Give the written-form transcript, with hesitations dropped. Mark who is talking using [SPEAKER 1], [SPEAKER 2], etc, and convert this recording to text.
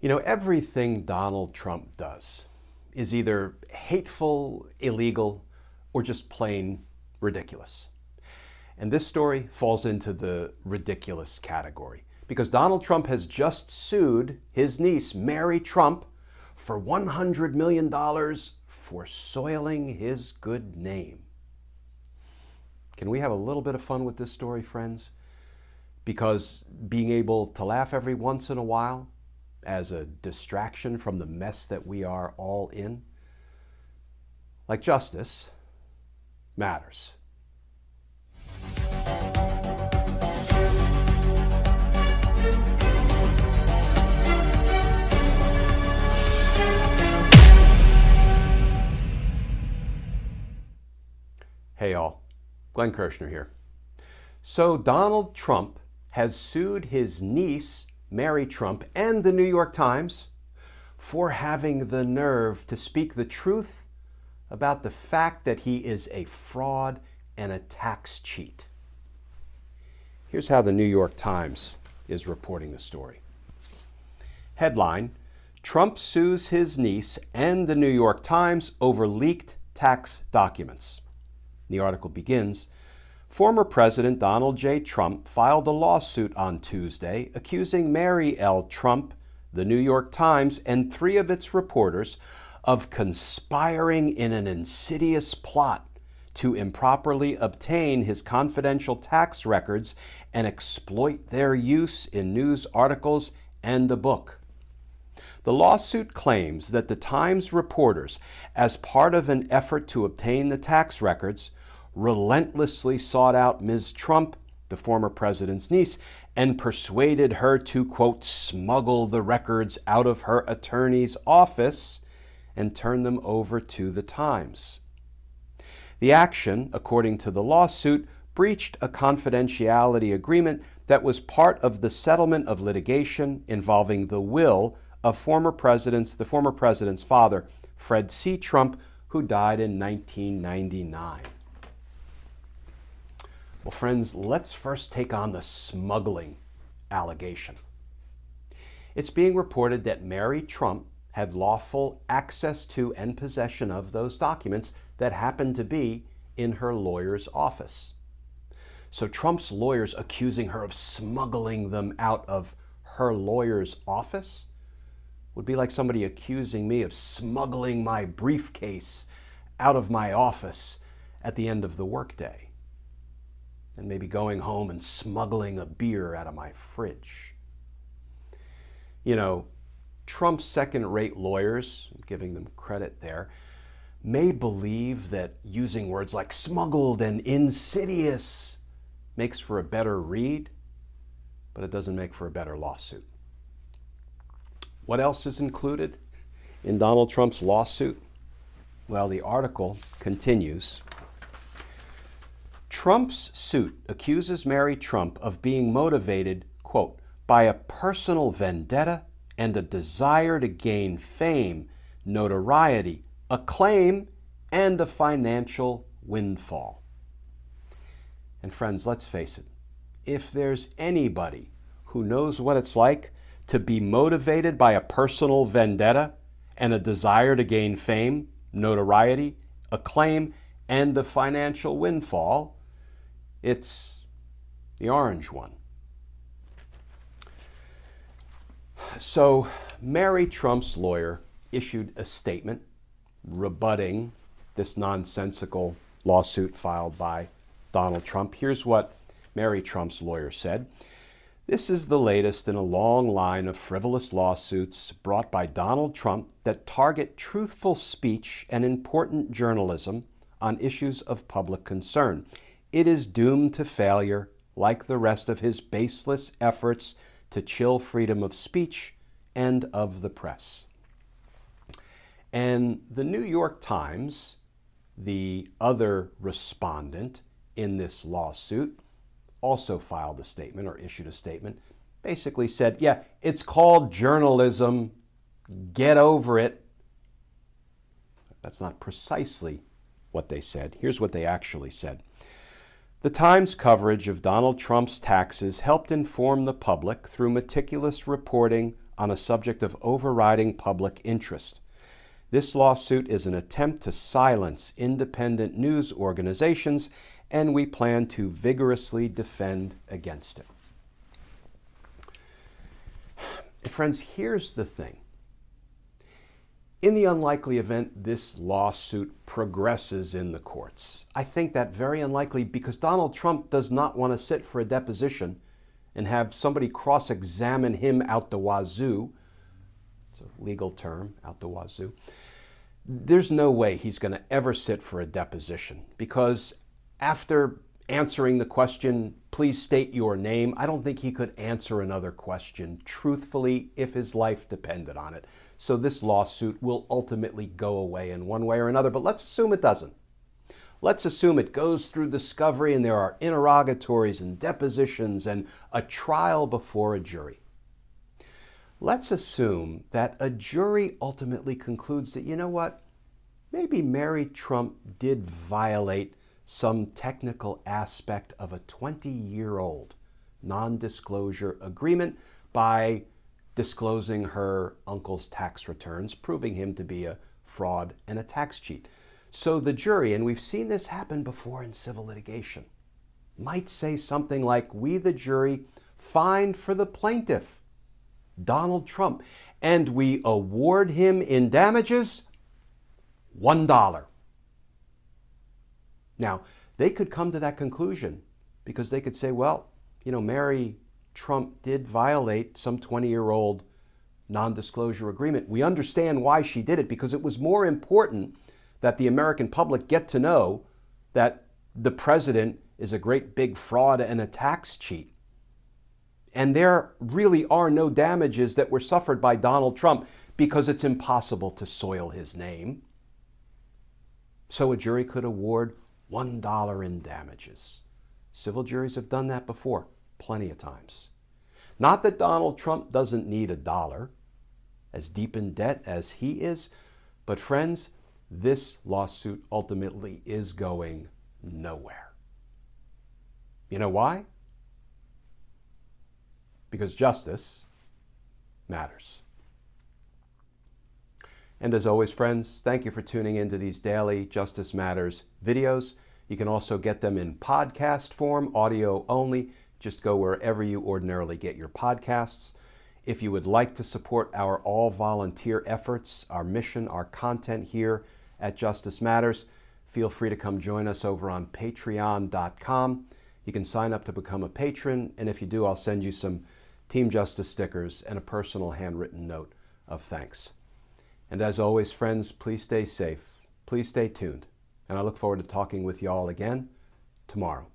[SPEAKER 1] You know, everything Donald Trump does is either hateful, illegal, or just plain ridiculous. And this story falls into the ridiculous category because Donald Trump has just sued his niece, Mary Trump, for $100 million for soiling his good name. Can we have a little bit of fun with this story, friends? Because being able to laugh every once in a while as a distraction from the mess that we are all in, like justice, matters. Hey all, Glenn Kirshner here. So Donald Trump has sued his niece, Mary Trump, and the New York Times for having the nerve to speak the truth about the fact that he is a fraud and a tax cheat. Here's how the New York Times is reporting the story. Headline: Trump sues his niece and the New York Times over leaked tax documents. The article begins: Former President Donald J. Trump filed a lawsuit on Tuesday accusing Mary L. Trump, the New York Times, and 3 of its reporters of conspiring in an insidious plot to improperly obtain his confidential tax records and exploit their use in news articles and a book. The lawsuit claims that the Times reporters, as part of an effort to obtain the tax records, relentlessly sought out Ms. Trump, the former president's niece, and persuaded her to, quote, smuggle the records out of her attorney's office and turn them over to the Times. The action, according to the lawsuit, breached a confidentiality agreement that was part of the settlement of litigation involving the will of the former president's father, Fred C. Trump, who died in 1999. Well, friends, let's first take on the smuggling allegation. It's being reported that Mary Trump had lawful access to and possession of those documents that happened to be in her lawyer's office. So Trump's lawyers accusing her of smuggling them out of her lawyer's office would be like somebody accusing me of smuggling my briefcase out of my office at the end of the workday, and maybe going home and smuggling a beer out of my fridge. You know, Trump's second-rate lawyers, giving them credit there, may believe that using words like smuggled and insidious makes for a better read, but it doesn't make for a better lawsuit. What else is included in Donald Trump's lawsuit? Well, the article continues. Trump's suit accuses Mary Trump of being motivated, quote, by a personal vendetta and a desire to gain fame, notoriety, acclaim, and a financial windfall. And friends, let's face it, if there's anybody who knows what it's like to be motivated by a personal vendetta and a desire to gain fame, notoriety, acclaim, and a financial windfall, it's the orange one. So Mary Trump's lawyer issued a statement rebutting this nonsensical lawsuit filed by Donald Trump. Here's what Mary Trump's lawyer said. This is the latest in a long line of frivolous lawsuits brought by Donald Trump that target truthful speech and important journalism on issues of public concern. It is doomed to failure, like the rest of his baseless efforts to chill freedom of speech and of the press. And the New York Times, the other respondent in this lawsuit, also filed a statement or issued a statement, basically said, yeah, it's called journalism, get over it. That's not precisely what they said. Here's what they actually said. The Times coverage of Donald Trump's taxes helped inform the public through meticulous reporting on a subject of overriding public interest. This lawsuit is an attempt to silence independent news organizations, and we plan to vigorously defend against it. Friends, here's the thing. In the unlikely event this lawsuit progresses in the courts, I think that very unlikely because Donald Trump does not want to sit for a deposition and have somebody cross-examine him out the wazoo. It's a legal term, out the wazoo. There's no way he's going to ever sit for a deposition because after answering the question, please state your name, I don't think he could answer another question truthfully if his life depended on it. So this lawsuit will ultimately go away in one way or another, but let's assume it doesn't. Let's assume it goes through discovery and there are interrogatories and depositions and a trial before a jury. Let's assume that a jury ultimately concludes that, you know what, maybe Mary Trump did violate some technical aspect of a 20-year-old non-disclosure agreement by disclosing her uncle's tax returns, proving him to be a fraud and a tax cheat. So the jury, and we've seen this happen before in civil litigation, might say something like, we, the jury, find for the plaintiff, Donald Trump, and we award him in damages $1. Now, they could come to that conclusion because they could say, well, you know, Mary Trump did violate some 20-year-old non-disclosure agreement. We understand why she did it because it was more important that the American public get to know that the president is a great big fraud and a tax cheat. And there really are no damages that were suffered by Donald Trump because it's impossible to soil his name. So a jury could award $1 in damages. Civil juries have done that before, plenty of times. Not that Donald Trump doesn't need $1, as deep in debt as he is, but friends, this lawsuit ultimately is going nowhere. You know why? Because justice matters. And as always, friends, thank you for tuning into these daily Justice Matters videos. You can also get them in podcast form, audio only. Just go wherever you ordinarily get your podcasts. If you would like to support our all-volunteer efforts, our mission, our content here at Justice Matters, feel free to come join us over on patreon.com. You can sign up to become a patron, and if you do, I'll send you some Team Justice stickers and a personal handwritten note of thanks. And as always, friends, please stay safe. Please stay tuned. And I look forward to talking with you all again tomorrow.